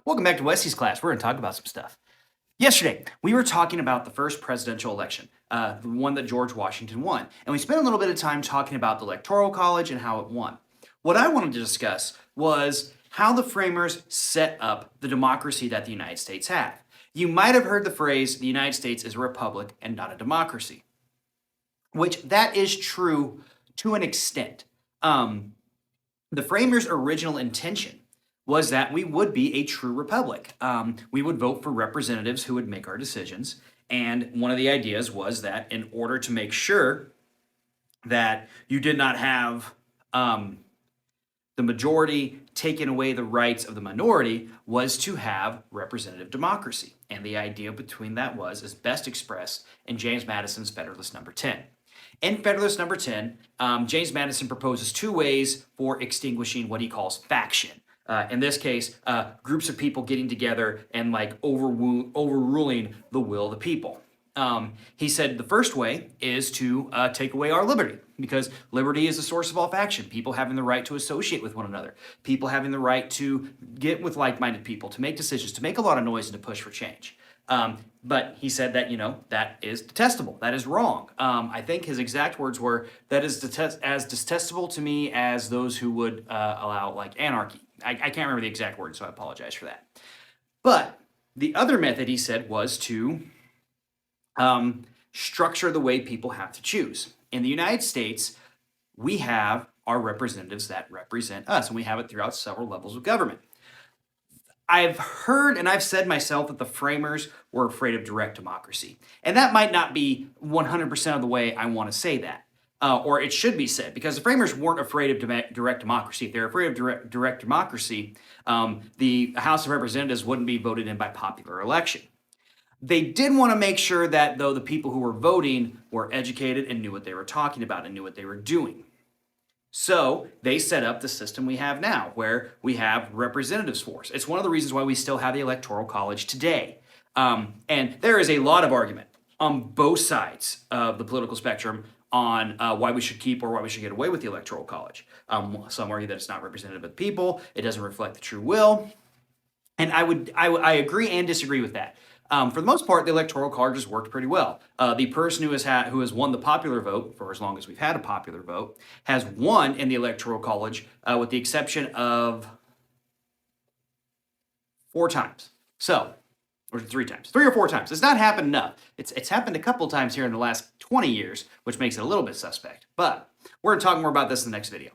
Welcome back to Wesley's class. We're going to talk about some stuff. Yesterday, we were talking about the first presidential election, the one that George Washington won. And we spent a little bit of time talking about the Electoral College and how it won. What I wanted to discuss was how the framers set up the democracy that the United States have. You might have heard the phrase, the United States is a republic and not a democracy, which that is true to an extent. The framers' original intention was that we would be a true republic. We would vote for representatives who would make our decisions. And one of the ideas was that in order to make sure that you did not have the majority taking away the rights of the minority, was to have representative democracy. And the idea between that is best expressed in James Madison's Federalist Number 10. In Federalist Number 10, James Madison proposes two ways for extinguishing what he calls faction. In this case, groups of people getting together and overruling the will of the people. He said the first way is to take away our liberty, because liberty is the source of all faction. People having the right to associate with one another, people having the right to get with like-minded people, to make decisions, to make a lot of noise and to push for change. But he said that, that is detestable. That is wrong. I think his exact words were, that is as detestable to me as those who would allow anarchy. I can't remember the exact words, so I apologize for that. But the other method, he said, was to structure the way people have to choose. In the United States, we have our representatives that represent us, and we have it throughout several levels of government. I've heard and I've said myself that the framers were afraid of direct democracy. And that might not be 100% of the way I want to say that. Or it should be said, because the framers weren't afraid of direct democracy. If they're afraid of direct democracy, the House of Representatives wouldn't be voted in by popular election. They did want to make sure that, though, the people who were voting were educated and knew what they were talking about and knew what they were doing. So they set up the system we have now, where we have representatives force. It's one of the reasons why we still have the Electoral College today. And there is a lot of argument on both sides of the political spectrum on why we should keep or why we should get away with the Electoral College. Some argue that it's not representative of the people, it doesn't reflect the true will. And I agree and disagree with that. For the most part, the Electoral College has worked pretty well. The person who has won the popular vote, for as long as we've had a popular vote, has won in the Electoral College with the exception of 4 times. Or 3 times. 3 or 4 times. It's not happened enough. It's happened a couple times here in the last 20 years, which makes it a little bit suspect. But we're going to talk more about this in the next video.